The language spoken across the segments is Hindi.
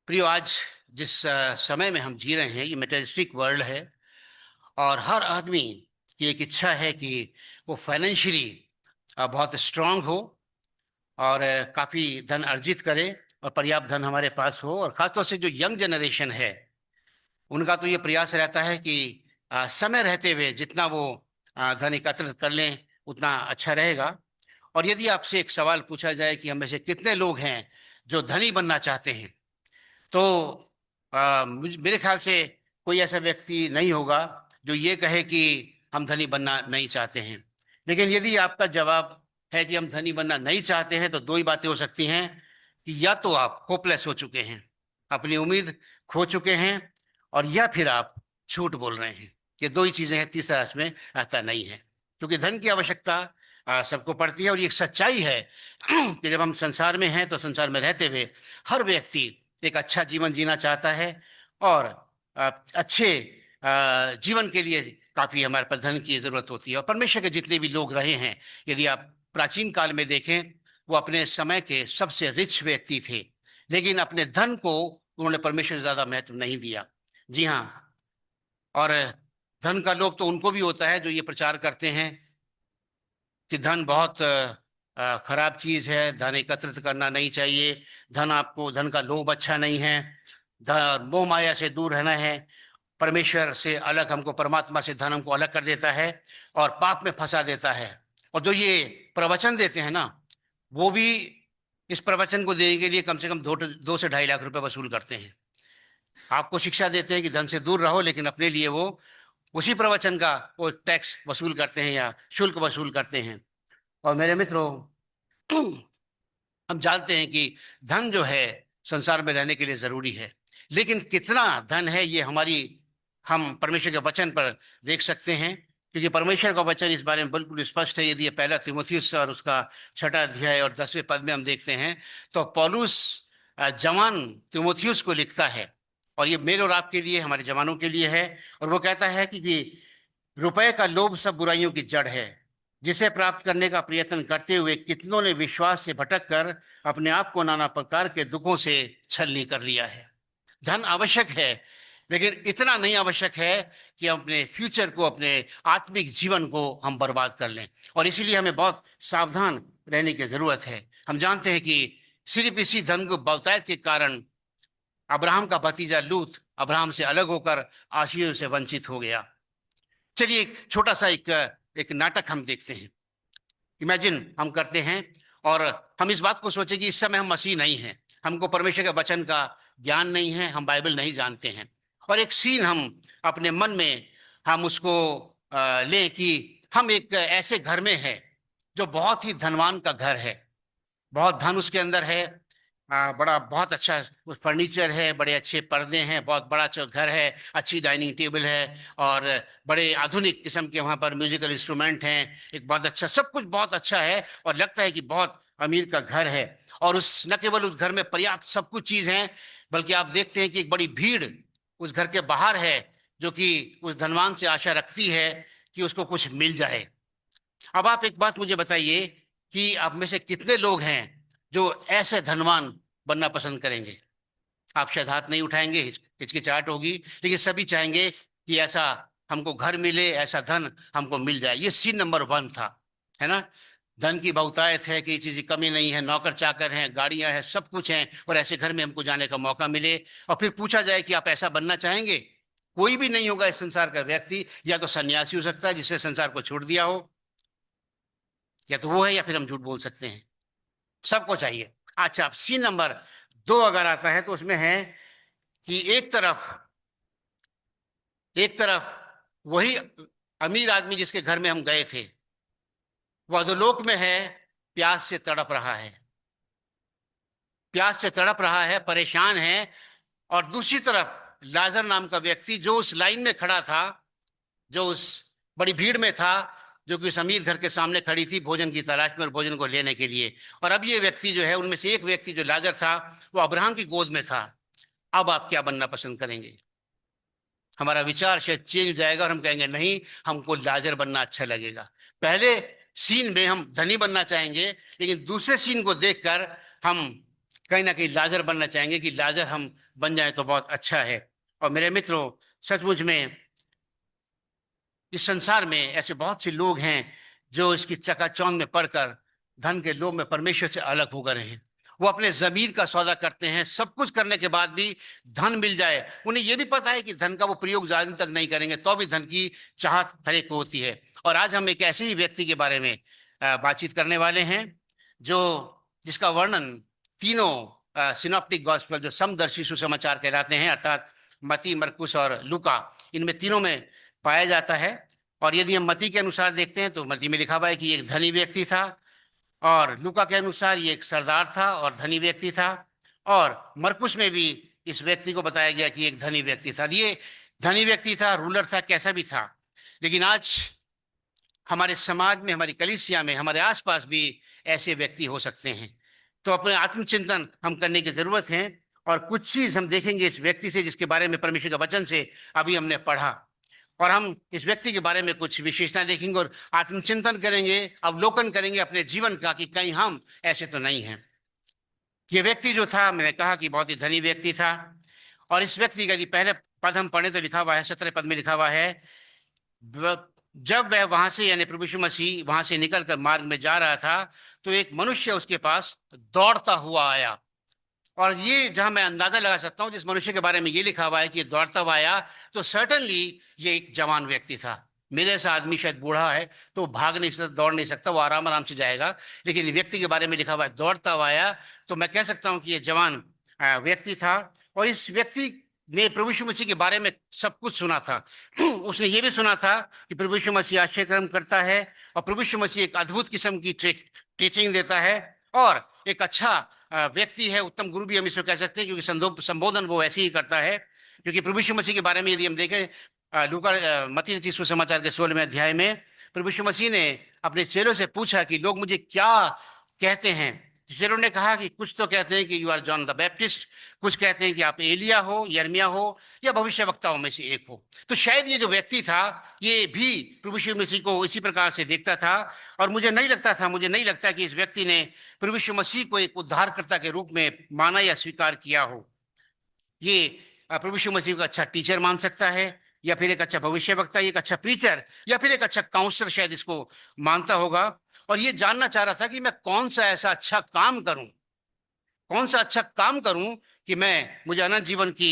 प्रियो, आज जिस समय में हम जी रहे हैं ये मटेरियलिस्टिक वर्ल्ड है। और हर आदमी की एक इच्छा है कि वो फाइनेंशियली बहुत स्ट्रांग हो और काफी धन अर्जित करे और पर्याप्त धन हमारे पास हो। और खासतौर से जो यंग जनरेशन है उनका तो ये प्रयास रहता है कि समय रहते हुए जितना वो धन एकत्रित कर लें उतना अच्छा रहेगा। और यदि आपसे एक सवाल पूछा जाए कि हम में से कितने लोग हैं जो धनी बनना चाहते हैं, तो मेरे ख्याल से कोई ऐसा व्यक्ति नहीं होगा जो ये कहे कि हम धनी बनना नहीं चाहते हैं। लेकिन यदि आपका जवाब है कि हम धनी बनना नहीं चाहते हैं, तो दो ही बातें हो सकती हैं कि या तो आप होपलेस हो चुके हैं, अपनी उम्मीद खो चुके हैं, और या फिर आप झूठ बोल रहे हैं। ये दो ही चीजें हैं, तीसरा इसमें आता नहीं है। क्योंकि धन की आवश्यकता सबको पड़ती है, और ये एक सच्चाई है कि जब हम संसार में हैं तो संसार में रहते हुए हर व्यक्ति एक अच्छा जीवन जीना चाहता है। और अच्छे जीवन के लिए काफी हमारे पास धन की जरूरत होती है। और परमेश्वर के जितने भी लोग रहे हैं, यदि आप प्राचीन काल में देखें, वो अपने समय के सबसे रिच व्यक्ति थे, लेकिन अपने धन को उन्होंने परमेश्वर से ज्यादा महत्व नहीं दिया। जी हाँ। और धन का लोभ तो उनको भी होता है जो ये प्रचार करते हैं कि धन बहुत खराब चीज है, धन एकत्रित करना नहीं चाहिए, धन का लोभ अच्छा नहीं है, मोह माया से दूर रहना है, परमेश्वर से अलग हमको, परमात्मा से धन हमको अलग कर देता है और पाप में फंसा देता है। और जो ये प्रवचन देते हैं ना, वो भी इस प्रवचन को देने के लिए कम से कम 2 से 2.5 लाख रुपए वसूल करते हैं। आपको शिक्षा देते हैं कि धन से दूर रहो, लेकिन अपने लिए वो उसी प्रवचन का वो टैक्स वसूल करते हैं या शुल्क वसूल करते हैं। और मेरे मित्रों, हम जानते हैं कि धन जो है संसार में रहने के लिए जरूरी है, लेकिन कितना धन है ये हम परमेश्वर के वचन पर देख सकते हैं। क्योंकि परमेश्वर का वचन इस बारे में बिल्कुल स्पष्ट है। यदि ये पहला तीमुथियुस और उसका 6 अध्याय और 10वें पद में हम देखते हैं, तो पौलुस जवान तीमुथियुस को लिखता है, और ये मेरे और आपके लिए, हमारे जवानों के लिए है। और वो कहता है कि रुपए का लोभ सब बुराइयों की जड़ है, जिसे प्राप्त करने का प्रयत्न करते हुए कितनों ने विश्वास से भटक कर अपने आप को नाना प्रकार के दुखों से छलनी कर लिया है। धन आवश्यक है, लेकिन इतना नहीं आवश्यक है कि हम अपने फ्यूचर को, अपने आत्मिक जीवन को हम बर्बाद कर लें। और इसीलिए हमें बहुत सावधान रहने की जरूरत है। हम जानते हैं कि सिर्फ इसी धन को बहुतायत के कारण अब्राहम का भतीजा लूत अब्राहम से अलग होकर आशीर्वाद से वंचित हो गया। चलिए एक छोटा सा एक नाटक हम देखते हैं। इमेजिन हम करते हैं, और हम इस बात को सोचें कि इस समय हम मसीह नहीं हैं, हमको परमेश्वर के वचन का ज्ञान नहीं है, हम बाइबल नहीं जानते हैं। और एक सीन हम अपने मन में हम उसको लें कि हम एक ऐसे घर में हैं जो बहुत ही धनवान का घर है, बहुत धन उसके अंदर है। बड़ा बहुत अच्छा फर्नीचर है, बड़े अच्छे पर्दे हैं, बहुत बड़ा अच्छा घर है, अच्छी डाइनिंग टेबल है, और बड़े आधुनिक किस्म के वहां पर म्यूजिकल इंस्ट्रूमेंट हैं। एक बहुत अच्छा, सब कुछ बहुत अच्छा है, और लगता है कि बहुत अमीर का घर है। और उस न केवल उस घर में पर्याप्त सब कुछ चीज है, बल्कि आप देखते हैं कि एक बड़ी भीड़ उस घर के बाहर है, जो कि उस धनवान से आशा रखती है कि उसको कुछ मिल जाए। अब आप एक बात मुझे बताइए कि आप में से कितने लोग हैं जो ऐसे धनवान बनना पसंद करेंगे? आप शायद हाथ नहीं उठाएंगे, हिचकिचाहट होगी, लेकिन सभी चाहेंगे कि ऐसा हमको घर मिले, ऐसा धन हमको मिल जाए। ये सीन नंबर 1 था, है ना। धन की बहुतायत है, कि चीज की कमी नहीं है, नौकर चाकर हैं, गाड़ियां हैं, सब कुछ हैं, और ऐसे घर में हमको जाने का मौका मिले। और फिर पूछा जाए कि आप ऐसा बनना चाहेंगे? कोई भी नहीं होगा इस संसार का व्यक्ति, या तो सन्यासी हो सकता है जिसने संसार को छोड़ दिया हो, या तो वो है, या फिर हम झूठ बोल सकते हैं। सबको चाहिए। अच्छा, अब सीन नंबर 2 अगर आता है, तो उसमें है कि एक तरफ वही अमीर आदमी जिसके घर में हम गए थे, वह अधोलोक में है, प्यास से तड़प रहा है, प्यास से तड़प रहा है, परेशान है। और दूसरी तरफ लाजर नाम का व्यक्ति जो उस लाइन में खड़ा था, जो उस बड़ी भीड़ में था, जो कि उस अमीर घर के सामने खड़ी थी भोजन की तलाश में और भोजन को लेने के लिए। और अब ये व्यक्ति जो है, उनमें से एक व्यक्ति जो लाजर था, वो अब्राहम की गोद में था। अब आप क्या बनना पसंद करेंगे? हमारा विचार शायद चेंज हो जाएगा और हम कहेंगे नहीं, हमको लाजर बनना अच्छा लगेगा। पहले सीन में हम धनी बनना चाहेंगे, लेकिन दूसरे सीन को देखकर हम कहीं ना कहीं लाजर बनना चाहेंगे कि लाजर हम बन जाए तो बहुत अच्छा है। और मेरे मित्रों, सचमुच में इस संसार में ऐसे बहुत से लोग हैं जो इसकी चकाचौंध में पड़कर धन के लोभ में परमेश्वर से अलग हो गए हैं। वो अपने जमीर का सौदा करते हैं, सब कुछ करने के बाद भी धन मिल जाए, उन्हें यह भी पता है कि धन का वो प्रयोग ज्यादा दिन तक नहीं करेंगे, तो भी धन की चाहत हर एक को होती है। और आज हम एक ऐसे ही व्यक्ति के बारे में बातचीत करने वाले हैं जो जिसका वर्णन तीनों सिनॉप्टिक गॉस्पेल जो समदर्शी सुसमाचार कहलाते हैं, अर्थात मती, मरकुस और लूका, इनमें तीनों में पाया जाता है। और यदि हम मती के अनुसार देखते हैं तो मती में लिखा हुआ है कि एक धनी व्यक्ति था, और लूका के अनुसार ये एक सरदार था और धनी व्यक्ति था, और मरकुस में भी इस व्यक्ति को बताया गया कि एक धनी व्यक्ति था। ये धनी व्यक्ति था, रूलर था, कैसा भी था। लेकिन आज हमारे समाज में, हमारी कलीसिया में, हमारे आसपास भी ऐसे व्यक्ति हो सकते हैं। तो अपने आत्मचिंतन हम करने की जरूरत है, और कुछ चीज हम देखेंगे इस व्यक्ति से जिसके बारे में परमेश्वर के वचन से अभी हमने पढ़ा। और हम इस व्यक्ति के बारे में कुछ विशेषताएं देखेंगे और आत्मचिंतन करेंगे, अवलोकन करेंगे अपने जीवन का कि कहीं हम ऐसे तो नहीं हैं। ये व्यक्ति जो था, मैंने कहा कि बहुत ही धनी व्यक्ति था। और इस व्यक्ति का यदि पहले पद हम पढ़े तो लिखा हुआ है, 17 पद में लिखा हुआ है, जब वह वहां से यानी प्रभु यीशु मसीह वहां से निकलकर मार्ग में जा रहा था, तो एक मनुष्य उसके पास दौड़ता हुआ आया। और ये जहां मैं अंदाजा लगा सकता हूं, जिस मनुष्य के बारे में ये लिखा हुआ है कि ये दौड़ता हुआ आया, तो सर्टनली ये एक जवान व्यक्ति था। मेरे से आदमी शायद बूढ़ा है तो भाग नहीं सकता, दौड़ नहीं सकता, वो आराम आराम से जाएगा। लेकिन व्यक्ति के बारे में लिखा हुआ है दौड़ता हुआ आया, तो मैं कह सकता हूं कि ये जवान व्यक्ति था। और इस व्यक्ति ने प्रभु यीशु मसीह के बारे में सब कुछ सुना था। उसने ये भी सुना था कि प्रभु यीशु मसीह आश्चर्य कर्म करता है, और प्रभु यीशु मसीह एक अद्भुत किस्म की टीचिंग देता है, और एक अच्छा व्यक्ति है, उत्तम गुरु भी हम इसको कह सकते हैं, क्योंकि संबोधन वो ऐसे ही करता है। क्योंकि प्रभु यीशु मसीह के बारे में यदि हम देखें, मत्ती रचित सुसमाचार के 16वें अध्याय में प्रभु यीशु मसीह ने अपने चेलों से पूछा कि लोग मुझे क्या कहते हैं। चेलों ने कहा कि कुछ तो कहते हैं कि you are John the Baptist, कुछ कहते हैं कि आप एलिया हो, यर्मिया हो, या भविष्यवक्ताओं में से एक हो। तो शायद ये जो व्यक्ति था ये भी प्रभु यीशु मसीह को इसी प्रकार से देखता था। और मुझे नहीं लगता कि इस व्यक्ति ने प्रभु यीशु मसीह को एक उद्धारकर्ता के रूप में माना या स्वीकार किया हो। ये प्रभु यीशु मसीह को अच्छा टीचर मान सकता है, या फिर एक अच्छा भविष्यवक्ता, एक अच्छा प्रीचर, या फिर एक अच्छा काउंसलर शायद इसको मानता होगा। और ये जानना चाह रहा था कि मैं कौन सा ऐसा अच्छा काम करूं, कौन सा अच्छा काम करूं कि मुझे अनंत जीवन की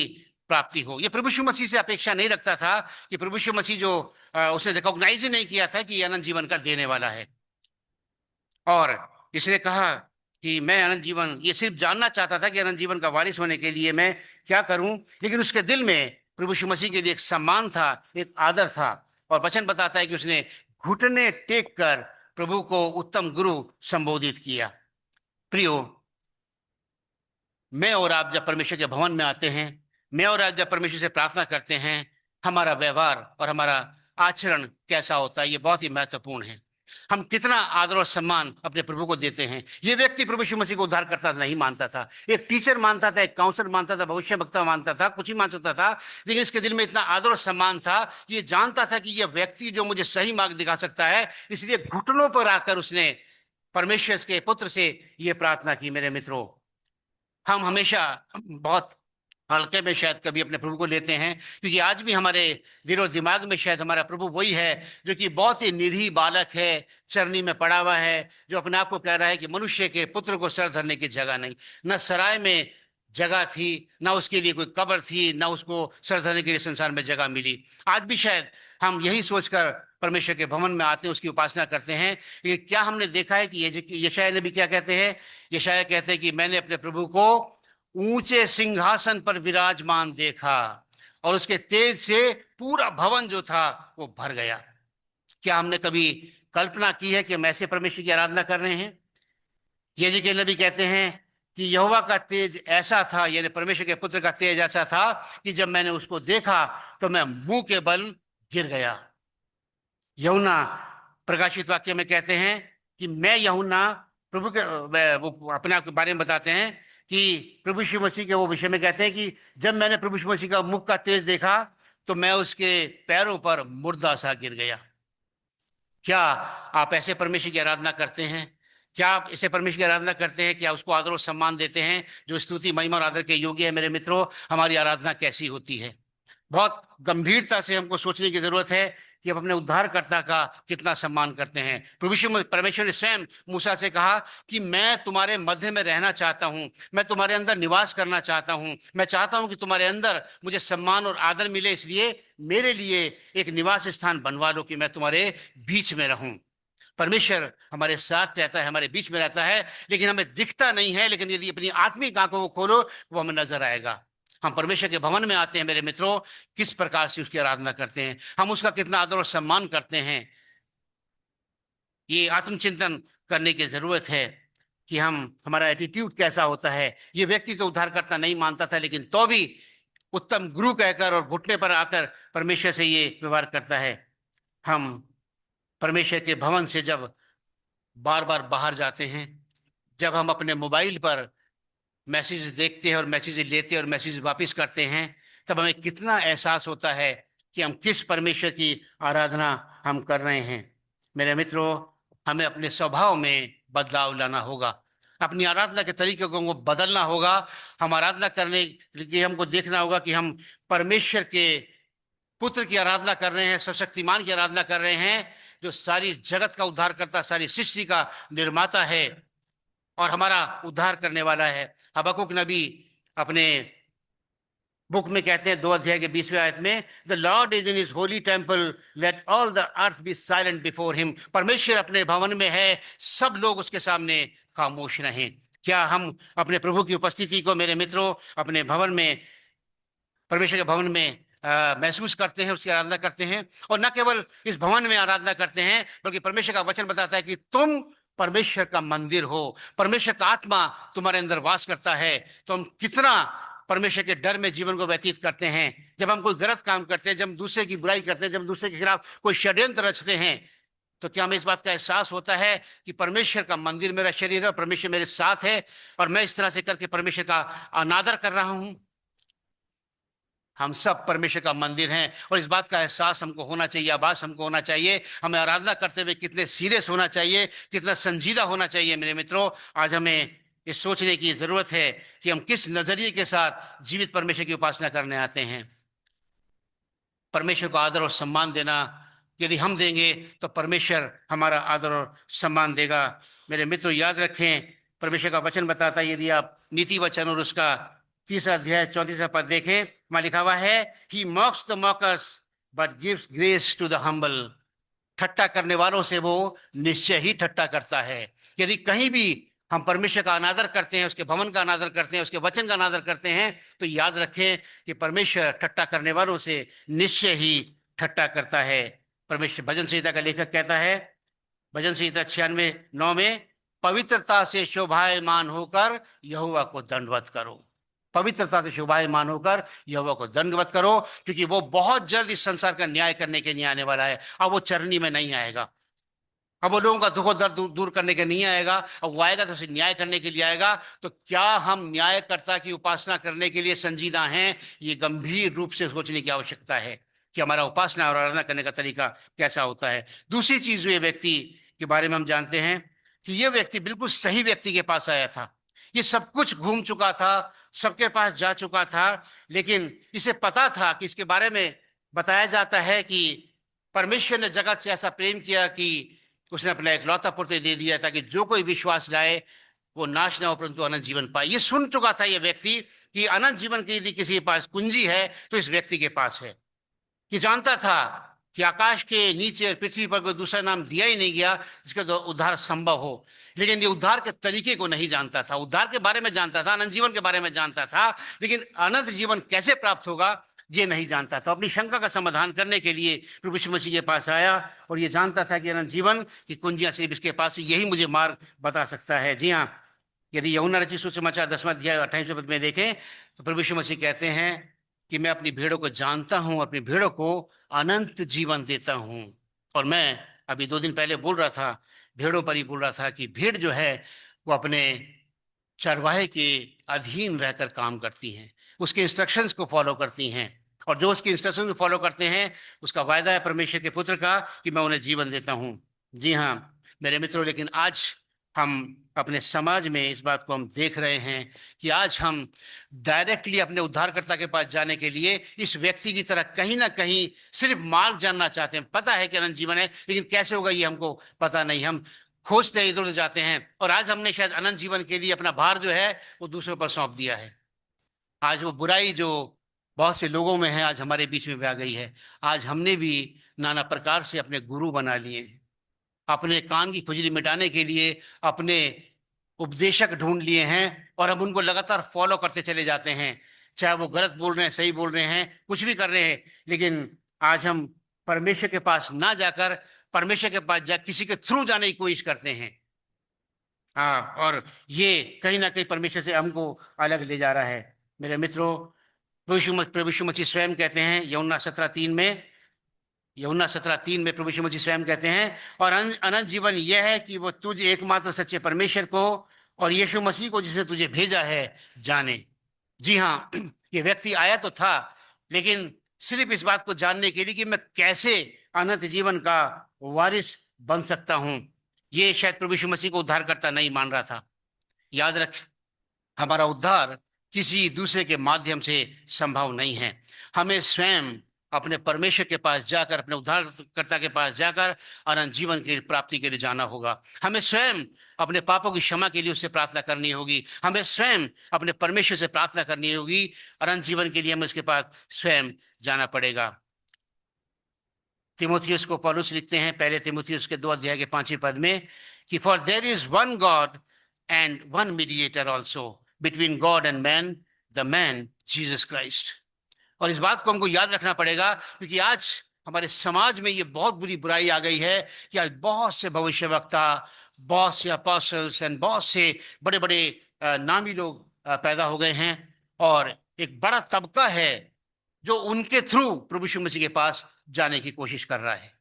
प्राप्ति हो। ये प्रभु यीशु मसीह से अपेक्षा नहीं रखता था कि प्रभु यीशु मसीह जो उसने रिकॉग्नाइज ही नहीं किया था कि ये अनंत जीवन का देने वाला है। और इसने कहा कि मैं अनंत जीवन, ये सिर्फ जानना चाहता था कि अनंत जीवन का वारिस होने के लिए मैं क्या करूं। लेकिन उसके दिल में प्रभु यीशु मसीह के लिए एक सम्मान था, एक आदर था। और वचन बताता है कि उसने घुटने टेक कर प्रभु को उत्तम गुरु संबोधित किया। प्रियो, मैं और आप जब परमेश्वर के भवन में आते हैं, मैं और आप जब परमेश्वर से प्रार्थना करते हैं, हमारा व्यवहार और हमारा आचरण कैसा होता है, ये बहुत ही महत्वपूर्ण है। हम कितना आदर और सम्मान अपने प्रभु को देते हैं। ये व्यक्ति प्रभु यीशु मसीह को उद्धारकर्ता नहीं मानता था, एक टीचर मानता था, एक काउंसलर मानता था, भविष्यवक्ता मानता था, कुछ ही मान सकता था। लेकिन इसके दिल में इतना आदर और सम्मान था, ये जानता था कि यह व्यक्ति जो मुझे सही मार्ग दिखा सकता है, इसलिए घुटनों पर आकर उसने परमेश्वर के पुत्र से यह प्रार्थना की। मेरे मित्रों, हम हमेशा बहुत हल्के में शायद कभी अपने प्रभु को लेते हैं, क्योंकि आज भी हमारे दिलो दिमाग में शायद हमारा प्रभु वही है जो कि बहुत ही निरी बालक है, चरनी में पड़ा हुआ है, जो अपने आप को कह रहा है कि मनुष्य के पुत्र को सर धरने की जगह नहीं। न सराय में जगह थी, ना उसके लिए कोई कब्र थी, ना उसको सर धरने के लिए संसार में जगह मिली। आज भी शायद हम यही सोचकर परमेश्वर के भवन में आते हैं, उसकी उपासना करते हैं। ये क्या हमने देखा है कि यशायाह नबी क्या कहते हैं? यशायाह कहते हैं कि मैंने अपने प्रभु को ऊंचे सिंहासन पर विराजमान देखा, और उसके तेज से पूरा भवन जो था वो भर गया। क्या हमने कभी कल्पना की है कि हम ऐसे परमेश्वर की आराधना कर रहे हैं? यजेकियेल नबी कहते हैं कि यहोवा का तेज ऐसा था, यानी परमेश्वर के पुत्र का तेज ऐसा था कि जब मैंने उसको देखा तो मैं मुंह के बल गिर गया। यूहन्ना प्रकाशित वाक्य में कहते हैं कि मैं यूहन्ना प्रभु के, वो अपने आप के बारे में बताते हैं कि प्रभु यीशु मसीह के वो विषय में कहते हैं कि जब मैंने प्रभु यीशु मसीह का मुख का तेज देखा तो मैं उसके पैरों पर मुर्दा सा गिर गया। क्या आप ऐसे परमेश्वर की आराधना करते हैं? क्या आप इसे परमेश्वर की आराधना करते हैं? क्या उसको आदर और सम्मान देते हैं जो स्तुति महिमा और आदर के योग्य है? मेरे मित्रों, हमारी आराधना कैसी होती है? बहुत गंभीरता से हमको सोचने की जरूरत है कि हम अपने उद्धारकर्ता का कितना सम्मान करते हैं। परमेश्वर ने स्वयं मूसा से कहा कि मैं तुम्हारे मध्य में रहना चाहता हूं, मैं तुम्हारे अंदर निवास करना चाहता हूं, मैं चाहता हूं कि तुम्हारे अंदर मुझे सम्मान और आदर मिले, इसलिए मेरे लिए एक निवास स्थान बनवा लो कि मैं तुम्हारे बीच में रहूं। परमेश्वर हमारे साथ रहता है, हमारे बीच में रहता है, लेकिन हमें दिखता नहीं है। लेकिन यदि अपनी आत्मिक आंखों को खोलो, वो हमें नजर आएगा। हम परमेश्वर के भवन में आते हैं मेरे मित्रों, किस प्रकार से उसकी आराधना करते हैं, हम उसका कितना आदर और सम्मान करते हैं, ये आत्मचिंतन करने की जरूरत है कि हमारा एटीट्यूड कैसा होता है। ये व्यक्ति तो उद्धारकर्ता नहीं मानता था, लेकिन तो भी उत्तम गुरु कहकर और घुटने पर आकर परमेश्वर से ये व्यवहार करता है। हम परमेश्वर के भवन से जब बार बार बाहर जाते हैं, जब हम अपने मोबाइल पर मैसेज देखते हैं और मैसेज लेते हैं और मैसेज वापस करते हैं, तब हमें कितना एहसास होता है कि हम किस परमेश्वर की आराधना हम कर रहे हैं। मेरे मित्रों, हमें अपने स्वभाव में बदलाव लाना होगा, अपनी आराधना के तरीके को बदलना होगा। हम आराधना करने के लिए हमको देखना होगा कि हम परमेश्वर के पुत्र की आराधना कर रहे हैं, सशक्तिमान की आराधना कर रहे हैं, जो सारी जगत का उद्धार करता, सारी सृष्टि का निर्माता है और हमारा उद्धार करने वाला है। हबक्कुक नबी अपने बुक में कहते हैं 2 अध्याय के 20वें आयत में, the Lord is in his holy temple, let all the earth be silent before him. परमेश्वर अपने भवन में है, सब लोग उसके सामने खामोश रहें। क्या हम अपने प्रभु की उपस्थिति को, मेरे मित्रों, अपने भवन में, परमेश्वर के भवन में महसूस करते हैं, उसकी आराधना करते हैं? और न केवल इस भवन में आराधना करते हैं, बल्कि परमेश्वर का वचन बताता है कि तुम परमेश्वर का मंदिर हो, परमेश्वर का आत्मा तुम्हारे अंदर वास करता है। तो हम कितना परमेश्वर के डर में जीवन को व्यतीत करते हैं। जब हम कोई गलत काम करते हैं, जब हम दूसरे की बुराई करते हैं, जब हम दूसरे के खिलाफ कोई षड्यंत्र रचते हैं, तो क्या हमें इस बात का एहसास होता है कि परमेश्वर का मंदिर मेरा शरीर है और परमेश्वर मेरे साथ है, और मैं इस तरह से करके परमेश्वर का अनादर कर रहा हूं? हम सब परमेश्वर का मंदिर हैं और इस बात का एहसास हमको होना चाहिए, आभास हमको होना चाहिए। हमें आराधना करते हुए कितने सीरियस होना चाहिए, कितना संजीदा होना चाहिए। मेरे मित्रों, आज हमें ये सोचने की जरूरत है कि हम किस नजरिए के साथ जीवित परमेश्वर की उपासना करने आते हैं। परमेश्वर को आदर और सम्मान देना यदि हम देंगे, तो परमेश्वर हमारा आदर और सम्मान देगा। मेरे मित्रों, याद रखें, परमेश्वर का वचन बताता है, यदि आप नीति वचन और उसका 3 अध्याय 34वां पद देखें, वहां लिखा हुआ है, he mocks the mockers but gives grace to the humble. ठट्टा करने वालों से वो निश्चय ही ठट्टा करता है। यदि कहीं भी हम परमेश्वर का अनादर करते हैं, उसके भवन का अनादर करते हैं, उसके वचन का अनादर करते हैं, तो याद रखें कि परमेश्वर ठट्टा करने वालों से निश्चय ही ठट्टा करता है। परमेश्वर, भजन संहिता का लेखक कहता है, भजन संहिता 96:9 में, पवित्रता से शोभायमान होकर यहोवा को दंडवत करो। पवित्रता से शोभायमान होकर यहोवा को दंडवत करो, क्योंकि वो बहुत जल्द इस संसार का न्याय करने के लिए आने वाला है। अब वो चरनी में नहीं आएगा, अब वो लोगों का दुख दर्द दूर करने के नहीं आएगा, अब वो आएगा तो उसे न्याय करने के लिए आएगा। तो क्या हम न्यायकर्ता की उपासना करने के लिए संजीदा हैं? ये गंभीर रूप से सोचने की आवश्यकता है कि हमारा उपासना और आराधना करने का तरीका कैसा होता है। दूसरी चीज, ये व्यक्ति के बारे में हम जानते हैं कि ये व्यक्ति बिल्कुल सही व्यक्ति के पास आया था। ये सब कुछ घूम चुका था, सबके पास जा चुका था, लेकिन इसे पता था कि इसके बारे में बताया जाता है कि परमेश्वर ने जगत से ऐसा प्रेम किया कि उसने अपना इकलौता पुत्र दे दिया, ताकि जो कोई विश्वास लाए वो नाश ना हो परंतु अनंत जीवन पाए। ये सुन चुका था ये व्यक्ति कि अनंत जीवन की यदि किसी के पास कुंजी है तो इस व्यक्ति के पास है। ये जानता था कि आकाश के नीचे और पृथ्वी पर कोई दूसरा नाम दिया ही नहीं गया जिसके द्वारा उद्धार संभव हो। लेकिन ये उद्धार के तरीके को नहीं जानता था। उद्धार के बारे में जानता था, अनंत जीवन के बारे में जानता था, लेकिन अनंत जीवन कैसे प्राप्त होगा ये नहीं जानता था। अपनी शंका का समाधान करने के लिए प्रभु यीशु मसीह के पास आया और ये जानता था कि अनंत जीवन की कुंजियां सिर्फ इसके पास, यही मुझे मार्ग बता सकता है। जी हाँ, यदि यूहन्ना रचित सुसमाचार 10वां अध्याय 28वें पद में देखें, तो प्रभु यीशु मसीह कहते हैं कि मैं अपनी भेड़ों को जानता हूं, अपनी भेड़ों को अनंत जीवन देता हूं। और मैं अभी 2 दिन पहले बोल रहा था, भेड़ों पर ही बोल रहा था कि भेड़ जो है वो अपने चरवाहे के अधीन रहकर काम करती हैं, उसके इंस्ट्रक्शंस को फॉलो करती हैं, और जो उसके इंस्ट्रक्शंस को फॉलो करते हैं उसका वायदा है परमेश्वर के पुत्र का कि मैं उन्हें जीवन देता हूं। जी हाँ मेरे मित्रों, लेकिन आज हम अपने समाज में इस बात को हम देख रहे हैं कि आज हम डायरेक्टली अपने उद्धारकर्ता के पास जाने के लिए इस व्यक्ति की तरह कहीं ना कहीं सिर्फ मार्ग जानना चाहते हैं। पता है कि अनंत जीवन है, लेकिन कैसे होगा ये हमको पता नहीं। हम खोजते हैं, इधर उधर जाते हैं, और आज हमने शायद अनंत जीवन के लिए अपना भार जो है वो दूसरों पर सौंप दिया है। आज वो बुराई जो बहुत से लोगों में है, आज हमारे बीच में भी आ गई है। आज हमने भी नाना प्रकार से अपने गुरु बना लिए हैं, अपने कान की खुजली मिटाने के लिए अपने उपदेशक ढूंढ लिए हैं, और हम उनको लगातार फॉलो करते चले जाते हैं। चाहे वो गलत बोल रहे हैं, सही बोल रहे हैं, कुछ भी कर रहे हैं, लेकिन आज हम परमेश्वर के पास ना जाकर परमेश्वर के पास जा किसी के थ्रू जाने की कोशिश करते हैं। हाँ, और ये कहीं ना कहीं परमेश्वर से हमको अलग ले जा रहा है। मेरे मित्रों, प्रभु यीशु मसीह स्वयं कहते हैं यूहन्ना 17:3 में प्रभु यीशु मसीह स्वयं कहते हैं, और अनंत जीवन यह है कि वो तुझ एकमात्र सच्चे परमेश्वर को और यीशु मसीह को जिसने तुझे भेजा है जाने। जी हाँ, ये व्यक्ति आया तो था, लेकिन सिर्फ इस बात को जानने के लिए कि मैं कैसे अनंत जीवन का वारिस बन सकता हूं। ये शायद प्रभु यीशु मसीह को उद्धारकर्ता नहीं मान रहा था। याद रख, हमारा उद्धार किसी दूसरे के माध्यम से संभव नहीं है। हमें स्वयं अपने परमेश्वर के पास जाकर, अपने उद्धारकर्ता के पास जाकर अनंत जीवन की प्राप्ति के लिए जाना होगा। हमें स्वयं अपने पापों की क्षमा के लिए उससे प्रार्थना करनी होगी। हमें स्वयं अपने परमेश्वर से प्रार्थना करनी होगी। अनंत जीवन के लिए हमें उसके पास स्वयं जाना पड़ेगा। तिमोथियस को पौलुस लिखते हैं पहले तिमोथियस के 2 अध्याय के 5वें पद में कि for their is one God and one mediator also between God and man, the man Jesus Christ. और इस बात को हमको याद रखना पड़ेगा, क्योंकि आज हमारे समाज में ये बहुत बुरी बुराई आ गई है कि आज बहुत से भविष्यवक्ता, बहुत से अपोस्टल्स एंड बहुत से बड़े बड़े नामी लोग पैदा हो गए हैं, और एक बड़ा तबका है जो उनके थ्रू प्रभु यीशु मसीह के पास जाने की कोशिश कर रहा है।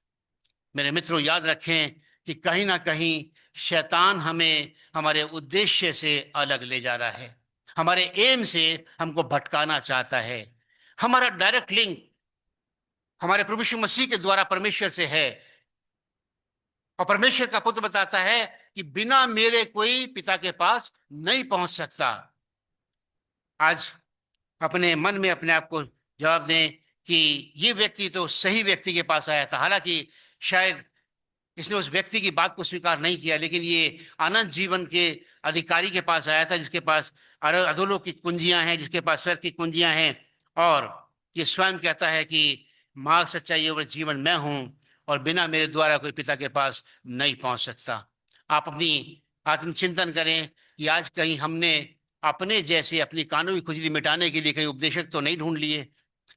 मेरे मित्रों, याद रखें कि कहीं ना कहीं शैतान हमें हमारे उद्देश्य से अलग ले जा रहा है, हमारे एम से हमको भटकाना चाहता है। हमारा डायरेक्ट लिंक हमारे प्रभु यीशु मसीह के द्वारा परमेश्वर से है, और परमेश्वर का पुत्र बताता है कि बिना मेरे कोई पिता के पास नहीं पहुंच सकता। आज अपने मन में अपने आप को जवाब दें कि ये व्यक्ति तो सही व्यक्ति के पास आया था। हालांकि शायद इसने उस व्यक्ति की बात को स्वीकार नहीं किया, लेकिन ये अनंत जीवन के अधिकारी के पास आया था, जिसके पास अधोलोक की कुंजियां हैं, जिसके पास स्वर्ग की कुंजियां हैं। और ये स्वयं कहता है कि मार्ग, सच्चाई और जीवन मैं हूं, और बिना मेरे द्वारा कोई पिता के पास नहीं पहुंच सकता। आप अपनी आत्मचिंतन करें कि आज कहीं हमने अपने जैसे अपनी कानों की खुजली मिटाने के लिए कहीं उपदेशक तो नहीं ढूंढ लिए,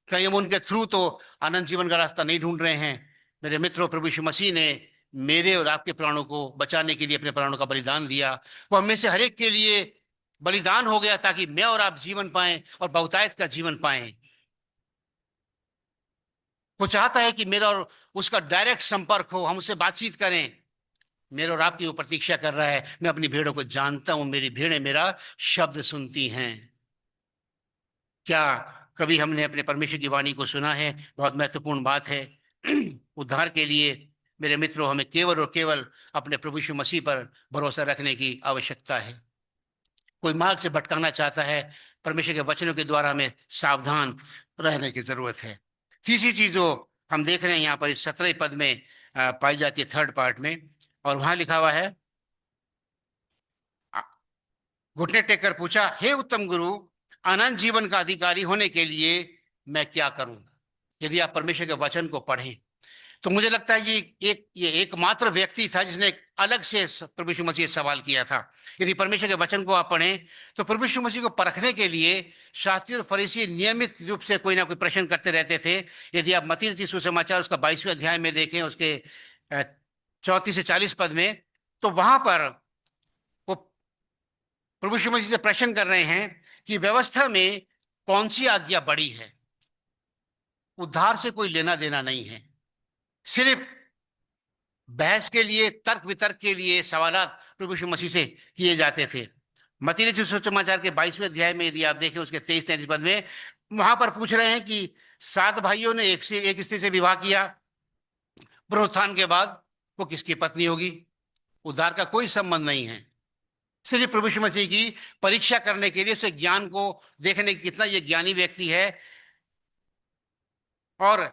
कहीं हम उनके थ्रू तो अनंत जीवन का रास्ता नहीं ढूंढ रहे हैं। मेरे मित्रों, प्रभु यीशु मसीह ने मेरे और आपके प्राणों को बचाने के लिए अपने प्राणों का बलिदान दिया। वो हम में से हर एक के लिए बलिदान हो गया ताकि मैं और आप जीवन पाएं और बहुतायत का जीवन पाएं। वो चाहता है कि मेरा और उसका डायरेक्ट संपर्क हो, हम उससे बातचीत करें। मेरे और आपकी वो प्रतीक्षा कर रहा है। मैं अपनी भेड़ों को जानता हूं, मेरी भेड़ें मेरा शब्द सुनती हैं। क्या कभी हमने अपने परमेश्वर की वाणी को सुना है? बहुत महत्वपूर्ण बात है। उद्धार के लिए मेरे मित्रों, हमें केवल और केवल अपने प्रभु यीशु मसीह पर भरोसा रखने की आवश्यकता है। कोई मार्ग से भटकाना चाहता है, परमेश्वर के वचनों के द्वारा हमें सावधान रहने की जरूरत है। तीसरी चीज जो हम देख रहे हैं यहाँ पर इस 17 पद में पाई जाती है, थर्ड पार्ट में, और वहां लिखा हुआ है, घुटने टेक कर पूछा, हे उत्तम गुरु, अनंत जीवन का अधिकारी होने के लिए मैं क्या करूं? यदि आप परमेश्वर के वचन को पढ़ें तो मुझे लगता है ये एकमात्र व्यक्ति था जिसने एक अलग से प्रभु यीशु मसीह से सवाल किया था। यदि परमेश्वर के वचन को आप पढ़ें तो प्रभु यीशु मसीह को परखने के लिए शास्त्री और फरीसी नियमित रूप से कोई ना कोई प्रश्न करते रहते थे। यदि आप मत्ती रचित सुसमाचार उसका 22वें अध्याय में देखें, उसके 34 से 40 पद में, तो वहां पर वो प्रभु यीशु मसीह से प्रश्न कर रहे हैं कि व्यवस्था में कौन सी आज्ञा बड़ी है। उद्धार से कोई लेना देना नहीं है, सिर्फ बहस के लिए, तर्क वितर्क के लिए सवालात प्रभु यीशु मसीह से किए जाते थे। मत्ती रचित सुसमाचार के 22वें अध्याय में यदि आप देखें उसके 23-33 पद में, वहां पर पूछ रहे हैं कि 7 भाइयों ने एक स्त्री से विवाह किया, पुनरुत्थान के बाद वो किसकी पत्नी होगी? उद्धार का कोई संबंध नहीं है। सिर्फ प्रभु यीशु मसीह की परीक्षा करने के लिए, उसे ज्ञान को देखने की कितना ये ज्ञानी व्यक्ति है। और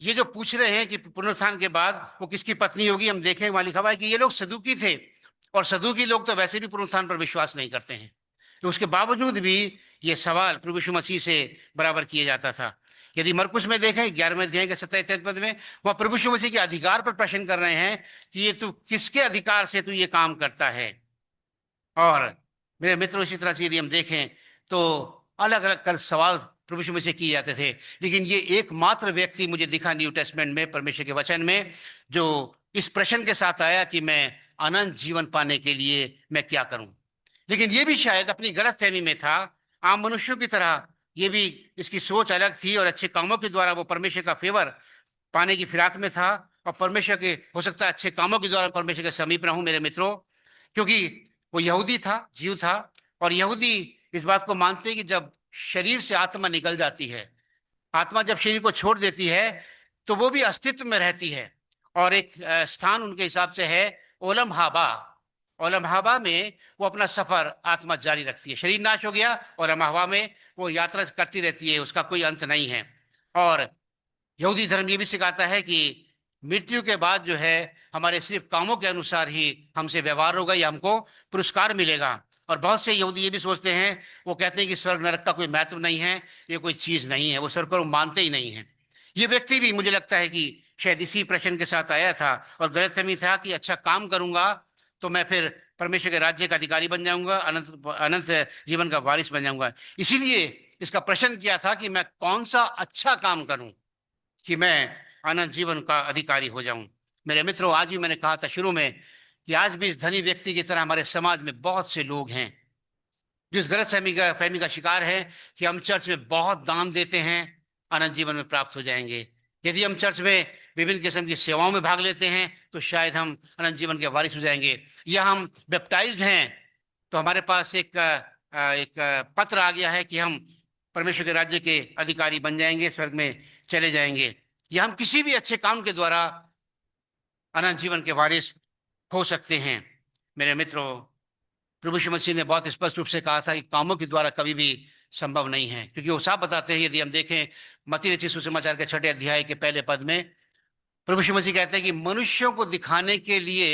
ये जो पूछ रहे हैं कि पुनरुत्थान के बाद वो किसकी पत्नी होगी, हम देखें वहां लिखा हुआ है कि ये लोग सदूकी थे, और सदूकी लोग तो वैसे भी पुनरुत्थान पर विश्वास नहीं करते हैं। तो उसके बावजूद भी ये सवाल प्रभु यीशु मसीह से बराबर किया जाता था। यदि मरकुस में देखें 11वें अध्याय के 27 पद में, वह प्रभु यीशु मसीह के अधिकार पर प्रश्न कर रहे हैं कि ये तू किसके अधिकार से तू ये काम करता है। और मेरे मित्रों, इसी तरह से यदि हम देखें तो अलग अलग कर सवाल प्रभु यीशु मसीह किए जाते थे, लेकिन ये एकमात्र व्यक्ति मुझे दिखा न्यू टेस्टमेंट में, परमेश्वर के वचन में, जो इस प्रश्न के साथ आया कि मैं अनंत जीवन पाने के लिए मैं क्या करूं। लेकिन ये भी शायद अपनी गलतफहमी में था, आम मनुष्यों की तरह ये भी, इसकी सोच अलग थी और अच्छे कामों के द्वारा वो परमेश्वर का फेवर पाने की फिराक में था, और परमेश्वर के, हो सकता है अच्छे कामों के द्वारा परमेश्वर के समीप रहूं मेरे मित्रों, क्योंकि वो यहूदी था, जीव था। और यहूदी इस बात को मानते हैं कि जब शरीर से आत्मा निकल जाती है, आत्मा जब शरीर को छोड़ देती है, तो वो भी अस्तित्व में रहती है। और एक स्थान उनके हिसाब से है ओलम हाबा। ओलम हाबा में वो अपना सफर आत्मा जारी रखती है। शरीर नाश हो गया, ओलम हाबा में वो यात्रा करती रहती है, उसका कोई अंत नहीं है। और यहूदी धर्म ये भी सिखाता है कि मृत्यु के बाद जो है, हमारे सिर्फ कामों के अनुसार ही हमसे व्यवहार होगा या हमको पुरस्कार मिलेगा। और बहुत से यहूदी ये भी सोचते हैं, वो कहते हैं कि स्वर्ग नरक का कोई महत्व नहीं है, ये कोई चीज नहीं है, वो स्वर्ग को मानते ही नहीं है। ये व्यक्ति भी मुझे लगता है कि शायद इसी प्रश्न के साथ आया था, और गलतफहमी था कि अच्छा काम करूंगा तो मैं फिर परमेश्वर के राज्य का अधिकारी बन जाऊंगा, अनंत अनंत जीवन का वारिस बन जाऊंगा। इसीलिए इसका प्रश्न किया था कि मैं कौन सा अच्छा काम करूं कि मैं अनंत जीवन का अधिकारी हो जाऊं। मेरे मित्रों, आज भी मैंने कहा था शुरू में कि आज भी इस धनी व्यक्ति की तरह हमारे समाज में बहुत से लोग हैं जो इस गलत फहमी का शिकार है कि हम चर्च में बहुत दान देते हैं, अनंत जीवन में प्राप्त हो जाएंगे। यदि हम चर्च में विभिन्न किस्म की सेवाओं में भाग लेते हैं तो शायद हम अनंत जीवन के वारिस हो जाएंगे। या हम बैप्टाइज्ड हैं तो हमारे पास एक पत्र आ गया है कि हम परमेश्वर के राज्य के अधिकारी बन जाएंगे, स्वर्ग में चले जाएंगे। या हम किसी भी अच्छे काम के द्वारा अनंत जीवन के वारिस हो सकते हैं। मेरे मित्रों, प्रभु यीशु मसीह ने बहुत स्पष्ट रूप से कहा था कि कामों के द्वारा कभी भी संभव नहीं है, क्योंकि वो साफ बताते हैं। यदि हम देखें मत्ती रचित सुसमाचार के 6 अध्याय के पहले पद में, प्रभु यीशु मसीह कहते हैं कि मनुष्यों को दिखाने के लिए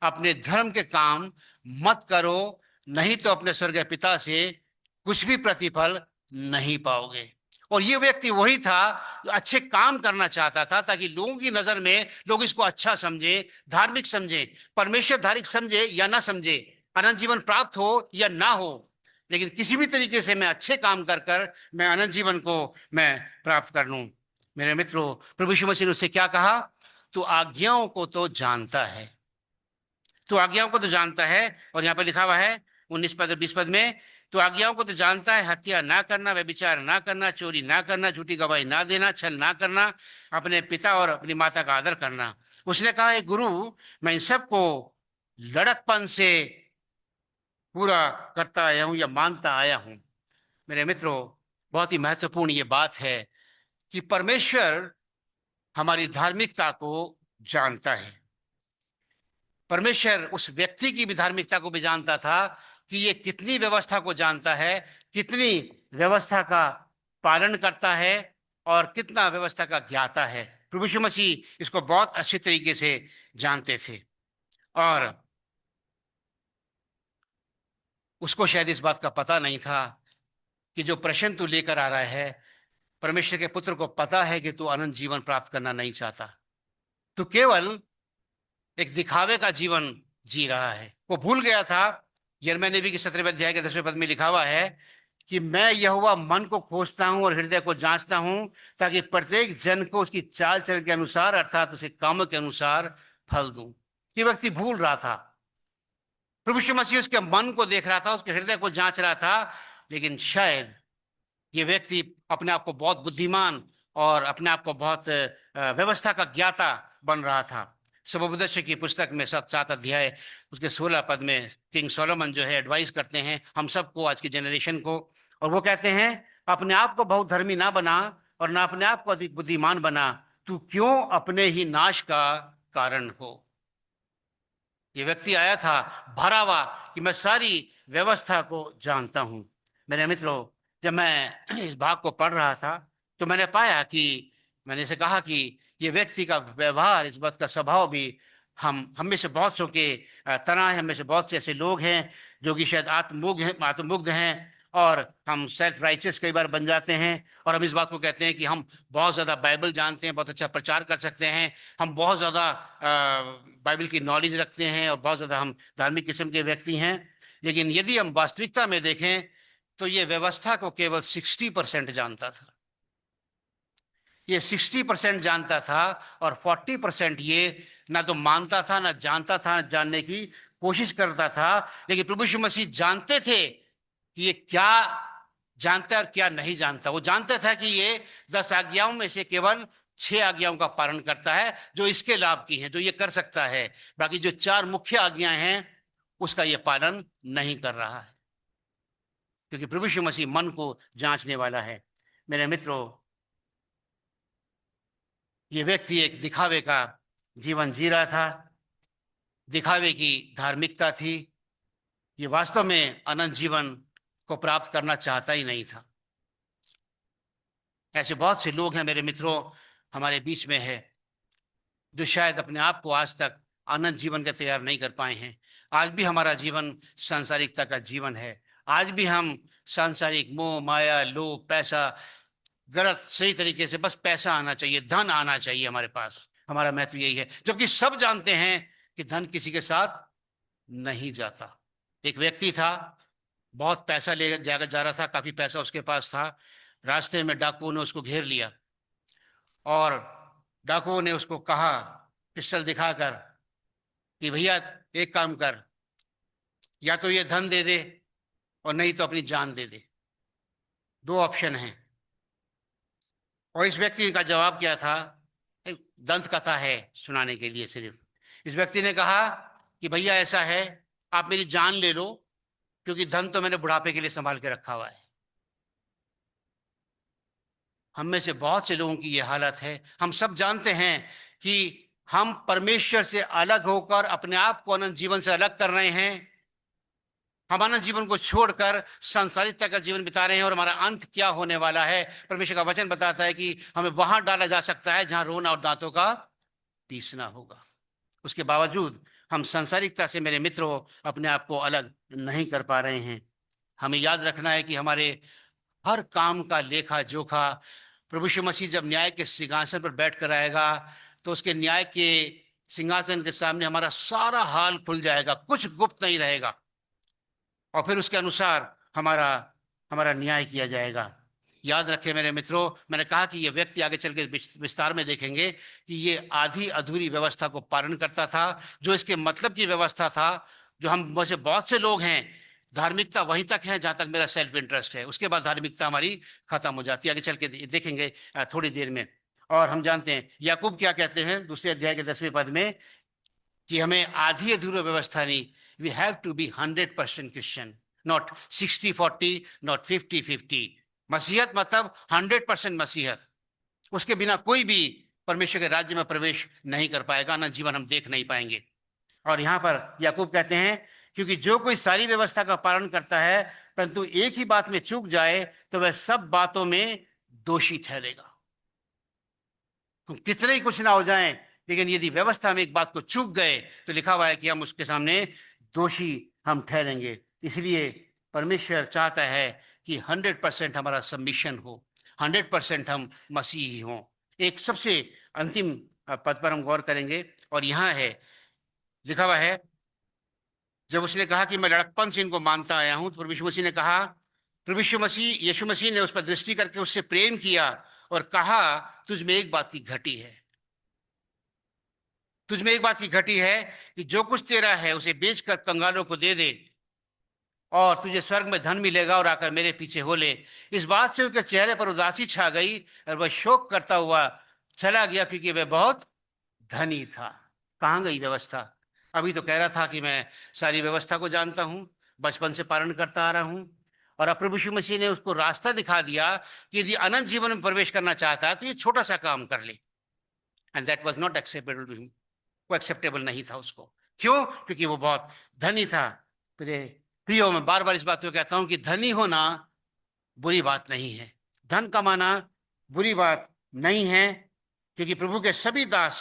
अपने धर्म के काम मत करो, नहीं तो अपने स्वर्गीय पिता से कुछ भी प्रतिफल नहीं पाओगे। और ये व्यक्ति वही था जो अच्छे काम करना चाहता था, ताकि लोगों की नजर में लोग इसको अच्छा समझे, धार्मिक समझे, परमेश्वर धार्मिक समझे या ना समझे, अनंत जीवन प्राप्त हो या ना हो, लेकिन किसी भी तरीके से मैं अच्छे काम कर कर मैं अनंत जीवन को मैं प्राप्त कर लूं। मेरे मित्रों, प्रभु यीशु मसीह ने उससे क्या कहा? तू आज्ञाओं को तो जानता है, तू आज्ञाओं को तो जानता है। और यहाँ पर लिखा हुआ है 19 पद और 20 पद में, तो आज्ञाओं को तो जानता है, हत्या ना करना, व्यभिचार ना करना, चोरी ना करना, झूठी गवाही ना देना, छल ना करना, अपने पिता और अपनी माता का आदर करना। उसने कहा, हे गुरु, मैं इन सबको लड़कपन से पूरा करता आया हूं या मानता आया हूं। मेरे मित्रों, बहुत ही महत्वपूर्ण ये बात है कि परमेश्वर हमारी धार्मिकता को जानता है। परमेश्वर उस व्यक्ति की भी धार्मिकता को भी जानता था कि ये कितनी व्यवस्था को जानता है, कितनी व्यवस्था का पालन करता है और कितना व्यवस्था का ज्ञाता है। प्रभु यीशु मसीह इसको बहुत अच्छे तरीके से जानते थे, और उसको शायद इस बात का पता नहीं था कि जो प्रश्न तू लेकर आ रहा है, परमेश्वर के पुत्र को पता है कि तू अनंत जीवन प्राप्त करना नहीं चाहता, तू केवल एक दिखावे का जीवन जी रहा है। वो भूल गया था, यिर्मयाह नबी के 17वें अध्याय के 10वें पद में लिखा हुआ है कि मैं यहोवा मन को खोजता हूं और हृदय को जांचता हूं, ताकि प्रत्येक जन को उसकी चाल चलन के अनुसार, अर्थात उसके कामों के अनुसार फल दूं। ये व्यक्ति भूल रहा था। प्रभु यीशु मसीह उसके मन को देख रहा था, उसके हृदय को जांच रहा था, लेकिन शायद ये व्यक्ति अपने आप को बहुत बुद्धिमान और अपने आप को बहुत व्यवस्था का ज्ञाता बन रहा था। सबोपदेश की पुस्तक में 7 अध्याय उसके 16 पद में किंग सोलोमन जो है एडवाइस करते हैं हम सबको, आज की जनरेशन को, और वो कहते हैं, अपने आप को बहुत धर्मी ना बना और ना अपने आप को अधिक बुद्धिमान बना, तू क्यों अपने ही नाश का कारण हो। ये व्यक्ति आया था भरा हुआ कि मैं सारी व्यवस्था को जानता हूं। मेरे मित्रों, जब मैं इस भाग को पढ़ रहा था तो मैंने पाया कि मैंने इसे कहा कि ये व्यक्ति का व्यवहार, इस बात का स्वभाव भी हम में से बहुत सौ के तरह है। हम में से बहुत से ऐसे लोग हैं जो कि शायद आत्ममुग्ध हैं, और हम सेल्फ राइचियस कई बार बन जाते हैं, और हम इस बात को कहते हैं कि हम बहुत ज्यादा बाइबल जानते हैं, बहुत अच्छा प्रचार कर सकते हैं, हम बहुत ज्यादा बाइबल की नॉलेज रखते हैं, और बहुत ज्यादा हम धार्मिक किस्म के व्यक्ति हैं। लेकिन यदि हम वास्तविकता में देखें तो ये व्यवस्था को केवल 60% जानता था। ये 60% जानता था, और 40% ये ना तो मानता था, ना जानता था, ना जानने की कोशिश करता था। लेकिन प्रभु यीशु मसीह जानते थे कि ये क्या जानता है और क्या नहीं जानता। वो जानता था कि ये 10 आज्ञाओं में से केवल 6 आज्ञाओं का पालन करता है, जो इसके लाभ की हैं, जो ये कर सकता है। बाकी जो 4 मुख्य आज्ञाएं हैं उसका ये पालन नहीं कर रहा है, क्योंकि प्रभु यीशु मसीह मन को जांचने वाला है। मेरे मित्रों, ये व्यक्ति एक दिखावे का जीवन जी रहा था, दिखावे की धार्मिकता थी। ये वास्तव में अनंत जीवन को प्राप्त करना चाहता ही नहीं था। ऐसे बहुत से लोग हैं मेरे मित्रों हमारे बीच में है, जो शायद अपने आप को आज तक अनंत जीवन के तैयार नहीं कर पाए हैं। आज भी हमारा जीवन सांसारिकता का जीवन है। आज भी हम सांसारिक मोह, माया, लोभ, पैसा, गलत सही तरीके से बस पैसा आना चाहिए, धन आना चाहिए हमारे पास, हमारा महत्व यही है। जबकि सब जानते हैं कि धन किसी के साथ नहीं जाता। एक व्यक्ति था, बहुत पैसा ले जाकर जा रहा था, काफी पैसा उसके पास था। रास्ते में डाकुओं ने उसको घेर लिया, और डाकुओं ने उसको कहा पिस्टल दिखाकर कि भैया एक काम कर, या तो ये धन दे दे और नहीं तो अपनी जान दे दे, 2 ऑप्शन हैं। और इस व्यक्ति का जवाब क्या था? एक दंत कथा है सुनाने के लिए सिर्फ। इस व्यक्ति ने कहा कि भैया ऐसा है, आप मेरी जान ले लो, क्योंकि धन तो मैंने बुढ़ापे के लिए संभाल के रखा हुआ है। हम में से बहुत से लोगों की ये हालत है। हम सब जानते हैं कि हम परमेश्वर से अलग होकर अपने आप को अनंत जीवन से अलग कर रहे हैं। हम अनंत जीवन को छोड़कर संसारिकता का जीवन बिता रहे हैं, और हमारा अंत क्या होने वाला है। परमेश्वर का वचन बताता है कि हमें वहां डाला जा सकता है जहां रोना और दांतों का पीसना होगा। उसके बावजूद हम संसारिकता से मेरे मित्रों अपने आप को अलग नहीं कर पा रहे हैं। हमें याद रखना है कि हमारे हर काम का लेखा जोखा प्रभु यीशु मसीह जब न्याय के सिंहासन पर बैठ कर आएगा, तो उसके न्याय के सिंहासन के सामने हमारा सारा हाल खुल जाएगा, कुछ गुप्त नहीं रहेगा, और फिर उसके अनुसार हमारा हमारा न्याय किया जाएगा। याद रखें मेरे मित्रों, मैंने कहा कि यह व्यक्ति आगे चल के विस्तार में देखेंगे कि ये आधी अधूरी व्यवस्था को पालन करता था, जो इसके मतलब की व्यवस्था था। जो हम में से बहुत से लोग हैं, धार्मिकता वहीं तक है जहां तक मेरा सेल्फ इंटरेस्ट है, उसके बाद धार्मिकता हमारी खत्म हो जाती है। आगे चल के देखेंगे थोड़ी देर में। और हम जानते हैं याकूब क्या कहते हैं दूसरे अध्याय के 10वें पद में, कि हमें आधी अधूरी व्यवस्था नहीं, we have to be 100% Christian, not 60-40, not 50-50। मसीहत मतलब 100% मसीहत। उसके बिना कोई भी परमेश्वर के राज्य में प्रवेश नहीं कर पाएगा, ना जीवन हम देख नहीं पाएंगे। और यहाँ पर याकूब कहते हैं, क्योंकि जो कोई सारी व्यवस्था का पालन करता है परंतु एक ही बात में चूक जाए, तो वह सब बातों में दोषी ठहरेगा। हम कितने ही कुछ ना हो जाएं, लेकिन यदि व्यवस्था में एक बात को चूक गए तो लिखा हुआ है कि हम उसके सामने दोषी हम ठहरेंगे। इसलिए परमेश्वर चाहता है कि 100% हमारा सबमिशन हो, 100% हम मसीही हों। एक सबसे अंतिम पद पर हम गौर करेंगे, और यहां है लिखा हुआ है, जब उसने कहा कि मैं लड़कपन से इनको मानता आया हूं, तो प्रभु यीशु मसीह ने कहा, यीशु मसीह ने उस पर दृष्टि करके उससे प्रेम किया और कहा, तुझ में एक बात की घटी है, तुझ में एक बात की घटी है कि जो कुछ तेरा है उसे बेचकर कंगालों को दे दे, और तुझे स्वर्ग में धन मिलेगा, और आकर मेरे पीछे हो ले। इस बात से उसके चेहरे पर उदासी छा गई, और वह शोक करता हुआ चला गया, क्योंकि वह बहुत धनी था। कहाँ गई व्यवस्था? अभी तो कह रहा था कि मैं सारी व्यवस्था को जानता हूं, बचपन से पालन करता आ रहा हूं। और अब प्रभु यीशु मसीह ने उसको रास्ता दिखा दिया कि यदि अनंत जीवन में प्रवेश करना चाहता है तो ये छोटा सा काम कर ले। And that was not acceptable to him. वो एक्सेप्टेबल नहीं था उसको। क्यों? क्योंकि वो बहुत धनी था। प्रिय प्रियो, मैं बार बार इस बात को कहता हूं कि धनी होना बुरी बात नहीं है, धन कमाना बुरी बात नहीं है, क्योंकि प्रभु के सभी दास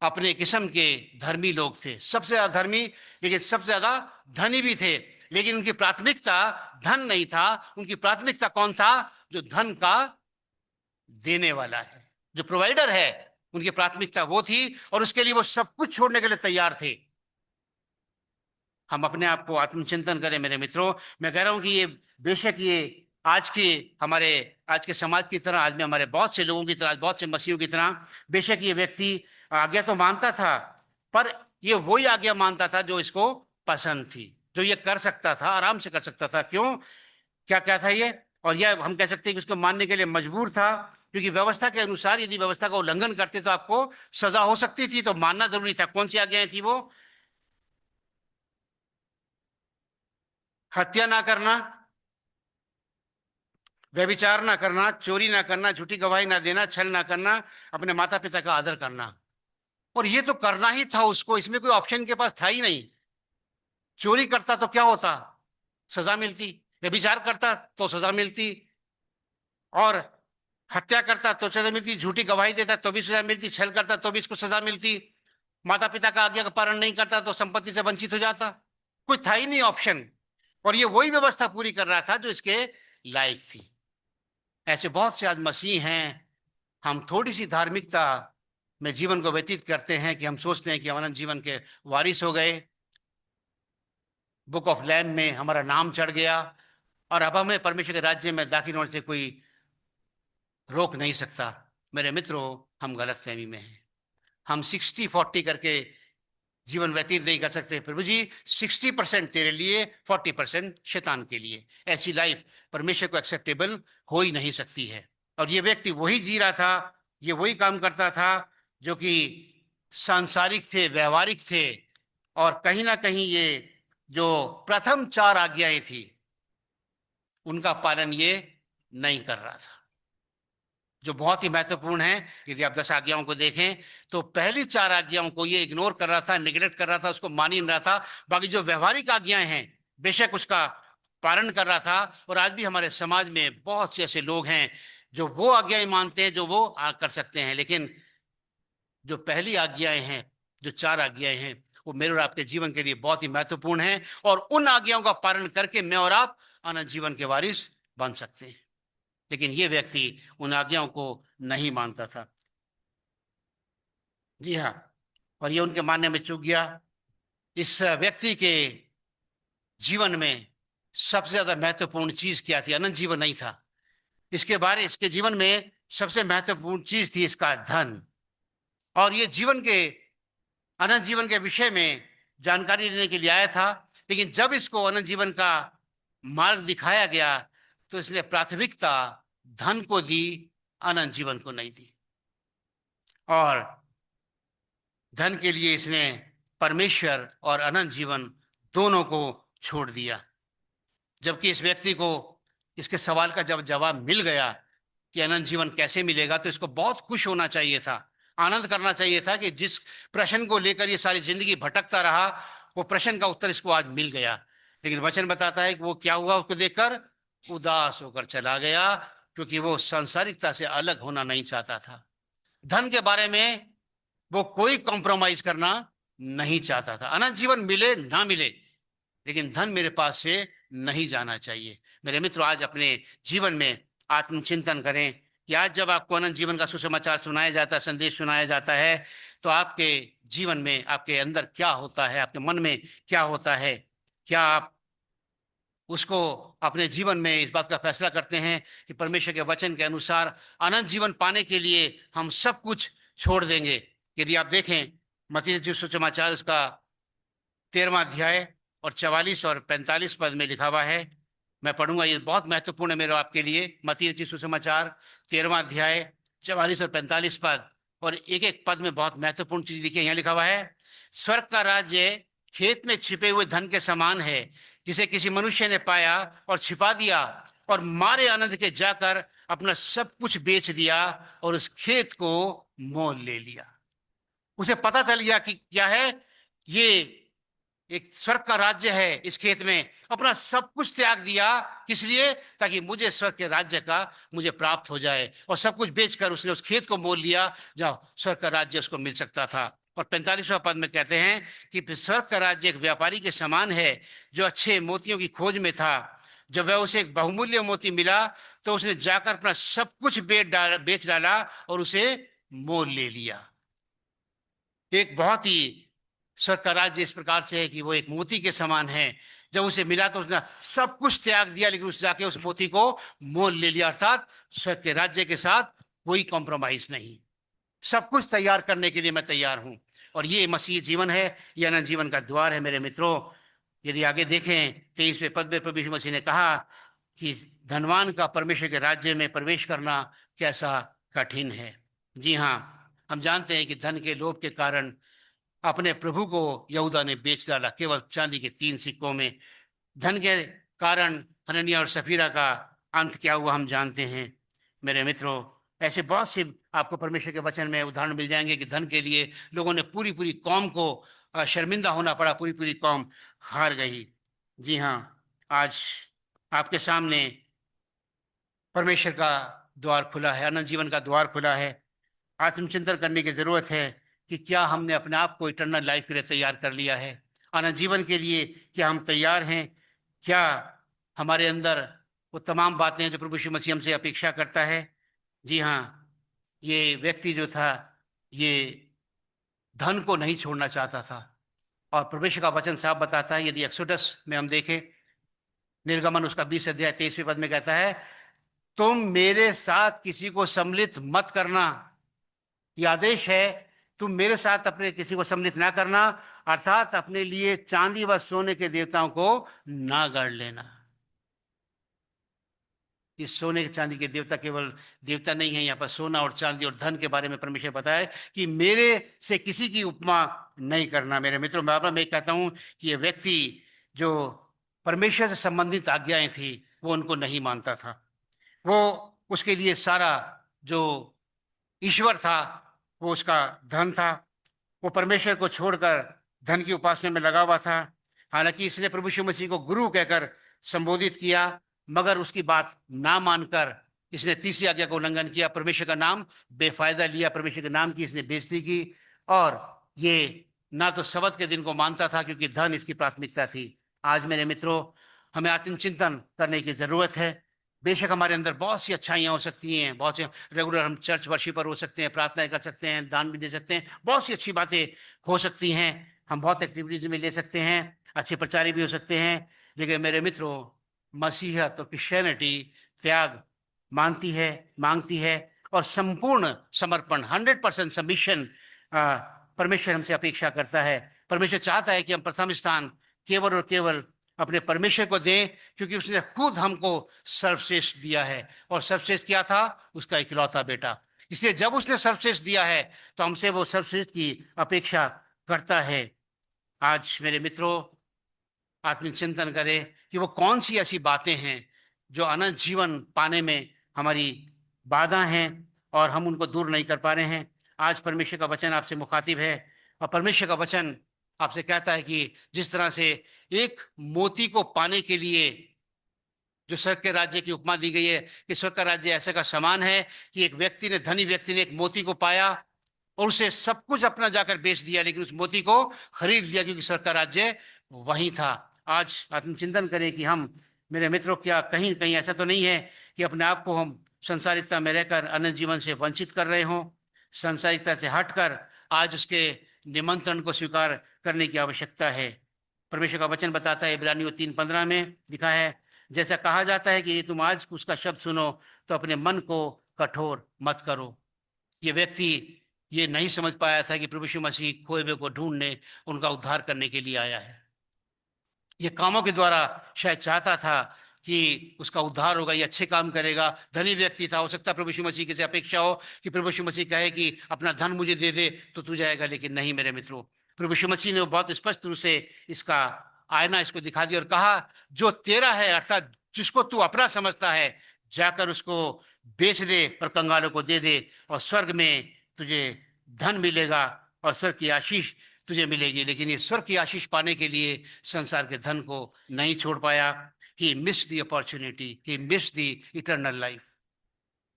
अपने किस्म के धर्मी लोग थे, सबसे ज्यादा धर्मी, लेकिन सबसे ज्यादा धनी भी थे। लेकिन उनकी प्राथमिकता धन नहीं था, उनकी प्राथमिकता कौन था? जो धन का देने वाला है, जो प्रोवाइडर है, उनकी प्राथमिकता वो थी, और उसके लिए वो सब कुछ छोड़ने के लिए तैयार थे। हम अपने आप को आत्मचिंतन करें मेरे मित्रों। मैं कह रहा हूं कि ये बेशक ये आज के हमारे आज के समाज की तरह, आज में हमारे बहुत से लोगों की तरह, बहुत से मसीहों की तरह, बेशक ये व्यक्ति आज्ञा तो मानता था, पर ये वही आज्ञा मानता था जो इसको पसंद थी, जो ये कर सकता था, आराम से कर सकता था। क्यों? क्या क्या था ये? और यह हम कह सकते हैं कि उसको मानने के लिए मजबूर था, क्योंकि व्यवस्था के अनुसार यदि व्यवस्था का उल्लंघन करते तो आपको सजा हो सकती थी, तो मानना जरूरी था। कौन सी आज्ञाएं थी वो? हत्या ना करना, व्यभिचार ना करना, चोरी ना करना, झूठी गवाही ना देना, छल ना करना, अपने माता पिता का आदर करना। और ये तो करना ही था उसको, इसमें कोई ऑप्शन के पास था ही नहीं। चोरी करता तो क्या होता? सजा मिलती। व्यभिचार करता तो सजा मिलती, और हत्या करता तो सजा मिलती, झूठी गवाही देता तो भी सजा मिलती, छल करता तो भी इसको सजा मिलती, माता पिता का आज्ञा का पालन नहीं करता तो संपत्ति से वंचित हो जाता। कोई था ही नहीं ऑप्शन। और ये वही व्यवस्था पूरी कर रहा था जो इसके लायक थी। ऐसे बहुत से आज मसीह हैं, हम थोड़ी सी धार्मिकता में जीवन को व्यतीत करते हैं कि हम सोचते हैं कि हम अनंत जीवन के वारिस हो गए, बुक ऑफ लैम में हमारा नाम चढ़ गया, और अब हमें परमेश्वर के राज्य में दाखिल होने से कोई रोक नहीं सकता। मेरे मित्रों, हम गलतफहमी में हैं। हम 60-40 करके जीवन व्यतीत नहीं कर सकते। प्रभु जी, 60% तेरे लिए, 40% शैतान के लिए। ऐसी लाइफ परमेश्वर को एक्सेप्टेबल हो ही नहीं सकती है। और ये व्यक्ति वही जी रहा था, ये वही काम करता था जो कि सांसारिक थे, व्यवहारिक थे, और कहीं ना कहीं ये जो प्रथम 4 आज्ञाएं थी उनका पालन ये नहीं कर रहा था, जो बहुत ही महत्वपूर्ण है। यदि आप 10 आज्ञाओं को देखें तो पहली 4 आज्ञाओं को ये इग्नोर कर रहा था, निगलेक्ट कर रहा था, उसको मान ही नहीं रहा था। बाकी जो व्यवहारिक आज्ञाएं हैं बेशक उसका पालन कर रहा था। और आज भी हमारे समाज में बहुत से ऐसे लोग हैं जो वो आज्ञाएं मानते हैं जो वो कर सकते हैं, लेकिन जो पहली आज्ञाएं हैं, जो 4 आज्ञाएं हैं, वो मेरे और आपके जीवन के लिए बहुत ही महत्वपूर्ण है, और उन आज्ञाओं का पालन करके मैं और आप अनंत जीवन के वारिस बन सकते हैं। लेकिन ये व्यक्ति उन आज्ञाओं को नहीं मानता था। जी हाँ, और ये उनके मानने में चूक गया। इस व्यक्ति के जीवन में सबसे ज्यादा महत्वपूर्ण चीज क्या थी? अनंत जीवन नहीं था। इसके जीवन में सबसे महत्वपूर्ण चीज थी इसका धन। और ये जीवन के अनंत जीवन के विषय में जानकारी देने के लिए आया था, लेकिन जब इसको अनंत जीवन का मार्ग दिखाया गया तो इसने प्राथमिकता धन को दी, अनंत जीवन को नहीं दी। और धन के लिए इसने परमेश्वर और अनंत जीवन दोनों को छोड़ दिया। जबकि इस व्यक्ति को इसके सवाल का जब जवाब मिल गया कि अनंत जीवन कैसे मिलेगा, तो इसको बहुत खुश होना चाहिए था, आनंद करना चाहिए था कि जिस प्रश्न को लेकर ये सारी जिंदगी भटकता रहा, वो प्रश्न का उत्तर इसको आज मिल गया। लेकिन वचन बताता है कि वो क्या हुआ? उसको देखकर उदास होकर चला गया, क्योंकि वो सांसारिकता से अलग होना नहीं चाहता था। धन के बारे में वो कोई कॉम्प्रोमाइज करना नहीं चाहता था। अनंत जीवन मिले ना मिले, लेकिन धन मेरे पास से नहीं जाना चाहिए। मेरे मित्रों, आज अपने जीवन में आत्मचिंतन करें कि आज जब आपको अनंत जीवन का सुसमाचार सुनाया जाता है, संदेश सुनाया जाता है, तो आपके जीवन में, आपके अंदर क्या होता है, आपके मन में क्या होता है? क्या आप उसको अपने जीवन में इस बात का फैसला करते हैं कि परमेश्वर के वचन के अनुसार अनंत जीवन पाने के लिए हम सब कुछ छोड़ देंगे? यदि आप देखें मत्ती रचित सुसमाचार उसका 13वां अध्याय और 44 और 45 पद में लिखा हुआ है। मैं पढ़ूंगा, ये बहुत महत्वपूर्ण है मेरे आपके लिए। मत्ती रचित सुसमाचार 13वां अध्याय 44 और 45 पद, और एक एक पद में बहुत महत्वपूर्ण चीज लिखी है। यहाँ लिखा हुआ है, स्वर्ग का राज्य खेत में छिपे हुए धन के समान है, जिसे किसी मनुष्य ने पाया और छिपा दिया, और मारे आनंद के जाकर अपना सब कुछ बेच दिया और उस खेत को मोल ले लिया। उसे पता चल गया कि क्या है ये एक स्वर्ग का राज्य है इस खेत में, अपना सब कुछ त्याग दिया। किस लिए? ताकि मुझे स्वर्ग के राज्य का मुझे प्राप्त हो जाए। और सब कुछ बेचकर उसने उस खेत को मोल लिया जहाँ स्वर्ग का राज्य उसको मिल सकता था। और 45वां पद में कहते हैं कि स्वर्ग का राज्य एक व्यापारी के समान है जो अच्छे मोतियों की खोज में था। जब वह उसे एक बहुमूल्य मोती मिला तो उसने जाकर अपना सब कुछ बेच डाला और उसे मोल ले लिया। एक बहुत ही स्वर्ग का राज्य इस प्रकार से है कि वो एक मोती के समान है। जब उसे मिला तो उसने सब कुछ त्याग दिया, लेकिन उस जाके उस मोती को मोल ले लिया। अर्थात स्वर्ग के राज्य के साथ कोई कॉम्प्रोमाइज नहीं, सब कुछ तैयार करने के लिए मैं तैयार हूं। और ये मसीह जीवन है, ये अनंत जीवन का द्वार है मेरे मित्रों। यदि आगे देखें 23वें पद में प्रभु यीशु मसीह ने कहा कि धनवान का परमेश्वर के राज्य में प्रवेश करना कैसा कठिन है। जी हाँ, हम जानते हैं कि धन के लोभ के कारण अपने प्रभु को यहूदा ने बेच डाला केवल चांदी के 3 सिक्कों में। धन के कारण हनन्याह और सफीरा का अंत क्या हुआ हम जानते हैं मेरे मित्रों। ऐसे बहुत से आपको परमेश्वर के वचन में उदाहरण मिल जाएंगे कि धन के लिए लोगों ने पूरी पूरी कौम को शर्मिंदा होना पड़ा, पूरी पूरी कौम हार गई। जी हाँ, आज आपके सामने परमेश्वर का द्वार खुला है, अनंत जीवन का द्वार खुला है। आत्मचिंतन करने की जरूरत है कि क्या हमने अपने आप को इटर्नल लाइफ के लिए तैयार कर लिया है, अनंत जीवन के लिए क्या हम तैयार हैं? क्या हमारे अंदर वो तमाम बातें हैं जो प्रभु यीशु मसीह हमसे अपेक्षा करता है? जी हाँ, ये व्यक्ति जो था ये धन को नहीं छोड़ना चाहता था। और परमेश्वर का वचन साफ बताता है, यदि एक्सोडस में हम देखें, निर्गमन उसका 20 अध्याय 23वें पद में कहता है, तुम मेरे साथ किसी को सम्मिलित मत करना। यह आदेश है, तुम मेरे साथ अपने किसी को सम्मिलित ना करना, अर्थात अपने लिए चांदी व सोने के देवताओं को ना गढ़ लेना। इस सोने के चांदी के देवता केवल देवता नहीं है, यहाँ पर सोना और चांदी और धन के बारे में परमेश्वर बताया कि मेरे से किसी की उपमा नहीं करना। मेरे मित्रों, मैं कहता हूं कि ये व्यक्ति जो परमेश्वर से संबंधित आज्ञाएं थी वो उनको नहीं मानता था। वो उसके लिए सारा जो ईश्वर था वो उसका धन था। वो परमेश्वर को छोड़कर धन की उपासना में लगा हुआ था। हालांकि इसने प्रभु यीशु मसीह को गुरु कहकर संबोधित किया, मगर उसकी बात ना मानकर इसने तीसरी आज्ञा का उल्लंघन किया, परमेश्वर का नाम बेफायदा लिया, परमेश्वर के नाम की इसने बेइज्जती की। और ये ना तो सबत के दिन को मानता था क्योंकि धन इसकी प्राथमिकता थी। आज मेरे मित्रों, हमें आत्मचिंतन करने की जरूरत है। बेशक हमारे अंदर बहुत सी अच्छाइयाँ हो सकती हैं, बहुत से रेगुलर हम चर्च वर्शिपर हो सकते हैं, प्रार्थनाएं कर सकते हैं, दान भी दे सकते हैं, बहुत सी अच्छी बातें हो सकती हैं, हम बहुत एक्टिविटीज में ले सकते हैं, अच्छे प्रचारी भी हो सकते हैं। लेकिन मेरे मित्रों, मसीहत और क्रिश्चियनिटी त्याग मांगती है और संपूर्ण समर्पण 100% सबमिशन परमेश्वर हमसे अपेक्षा करता है। परमेश्वर चाहता है कि हम प्रथम स्थान केवल और केवल अपने परमेश्वर को दें, क्योंकि उसने खुद हमको सर्वश्रेष्ठ दिया है। और सर्वश्रेष्ठ क्या था? उसका इकलौता बेटा। इसलिए जब उसने सर्वश्रेष्ठ दिया है तो हमसे वो सर्वश्रेष्ठ की अपेक्षा करता है। आज मेरे मित्रों, आत्मचिंतन करें कि वो कौन सी ऐसी बातें हैं जो अनंत जीवन पाने में हमारी बाधा हैं और हम उनको दूर नहीं कर पा रहे हैं। आज परमेश्वर का वचन आपसे मुखातिब है और परमेश्वर का वचन आपसे कहता है कि जिस तरह से एक मोती को पाने के लिए जो स्वर्ग के राज्य की उपमा दी गई है कि स्वर्ग का राज्य ऐसे का समान है कि एक व्यक्ति ने, धनी व्यक्ति ने एक मोती को पाया और उसे सब कुछ अपना जाकर बेच दिया, लेकिन उस मोती को खरीद लिया क्योंकि स्वर्ग का राज्य वही था। आज आत्मचिंतन करें कि हम, मेरे मित्रों, क्या कहीं कहीं ऐसा तो नहीं है कि अपने आप को हम संसारिकता में रहकर अनंत जीवन से वंचित कर रहे हों? संसारिकता से हटकर आज उसके निमंत्रण को स्वीकार करने की आवश्यकता है। परमेश्वर का वचन बताता है, इब्रानियों 3:15 में लिखा है, जैसा कहा जाता है कि तुम आज उसका शब्द सुनो तो अपने मन को कठोर मत करो। ये व्यक्ति ये नहीं समझ पाया था कि प्रभु यीशु मसीह खोए हुए को ढूंढने, उनका उद्धार करने के लिए आया है। ये कामों के द्वारा शायद चाहता था कि उसका उद्धार होगा, ये अच्छे काम करेगा, धनी व्यक्ति था। हो सकता है प्रभु यीशु मसीह की से अपेक्षा हो कि प्रभु यीशु मसीह कहे कि अपना धन मुझे दे दे तो तू जाएगा, लेकिन नहीं मेरे मित्रों। प्रभु यीशु मसीह ने बहुत स्पष्ट रूप से इसका आईना इसको दिखा दिया और कहा, जो तेरा है, अर्थात जिसको तू अपना समझता है, जाकर उसको बेच दे और कंगालों को दे दे और स्वर्ग में तुझे धन मिलेगा और स्वर्ग की आशीष तुझे मिलेगी, लेकिन ये स्वर्ग की आशीष पाने के लिए संसार के धन को नहीं छोड़ पाया। He miss the opportunity, he miss the eternal life.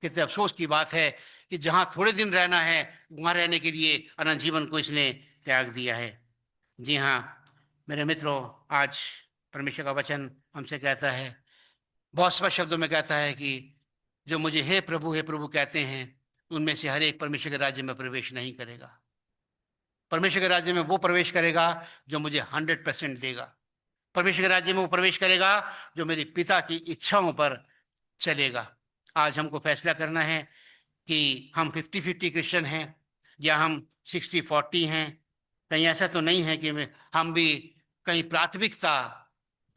कितने अफसोस की बात है कि जहां थोड़े दिन रहना है, वहां रहने के लिए अनंत जीवन को इसने त्याग दिया है। जी हाँ मेरे मित्रों, आज परमेश्वर का वचन हमसे कहता है, बहुत स्पष्ट शब्दों में कहता है कि जो मुझे हे प्रभु कहते हैं, उनमें से हर एक परमेश्वर के राज्य में प्रवेश नहीं करेगा। परमेश्वर के राज्य में वो प्रवेश करेगा जो मुझे 100% देगा। परमेश्वर के राज्य में वो प्रवेश करेगा जो मेरे पिता की इच्छाओं पर चलेगा। आज हमको फैसला करना है कि हम 50-50 क्रिश्चियन हैं या हम 60-40 हैं। कहीं ऐसा तो नहीं है कि हम भी कहीं प्राथमिकता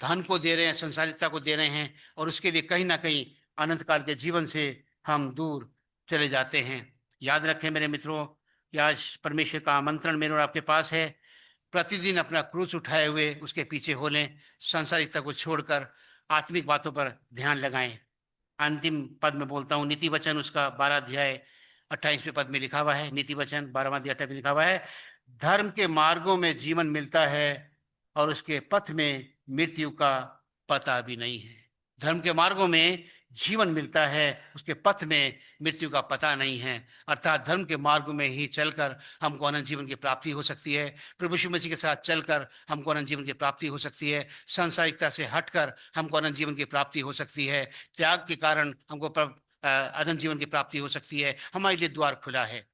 धन को दे रहे हैं, संसारिकता को दे रहे हैं, और उसके लिए कहीं ना कहीं अनंत काल के जीवन से हम दूर चले जाते हैं। याद रखें मेरे मित्रों कि आज परमेश्वर का आमंत्रण मेरे और आपके पास है। प्रतिदिन अपना क्रूस उठाए हुए उसके पीछे हो लें, संसारिकता को छोड़कर आत्मिक बातों पर ध्यान लगाएं। अंतिम पद में बोलता हूँ, नीति वचन उसका 12 अध्याय 28वें पद में लिखा हुआ है। नीति वचन 12वां अध्याय 28 में लिखा हुआ है, धर्म के मार्गों में जीवन मिलता है और उसके पथ में मृत्यु का पता भी नहीं है। धर्म के मार्गों में जीवन मिलता है, उसके पथ में मृत्यु का पता नहीं है। अर्थात धर्म के मार्ग में ही चलकर हमको अनंत जीवन की प्राप्ति हो सकती है। प्रभु यीशु मसीह के साथ चलकर हमको अनंत जीवन की प्राप्ति हो सकती है। सांसारिकता से हटकर हमको अनंत जीवन की प्राप्ति हो सकती है। त्याग के कारण हमको अनंत जीवन की प्राप्ति हो सकती है। हमारे लिए द्वार खुला है।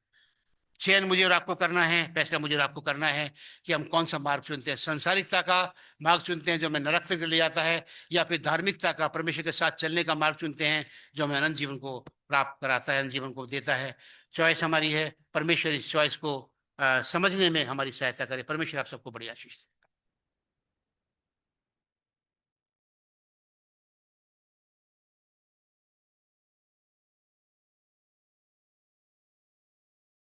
चयन मुझे और आपको करना है, फैसला मुझे और आपको करना है कि हम कौन सा मार्ग चुनते हैं। संसारिकता का मार्ग चुनते हैं जो हमें नरक तक ले जाता है, या फिर धार्मिकता का, परमेश्वर के साथ चलने का मार्ग चुनते हैं जो हमें अनंत जीवन को प्राप्त कराता है, अनंत जीवन को देता है। चॉइस हमारी है। परमेश्वर इस चॉइस को समझने में हमारी सहायता करे। परमेश्वर आप सबको बड़ी आशीष दे।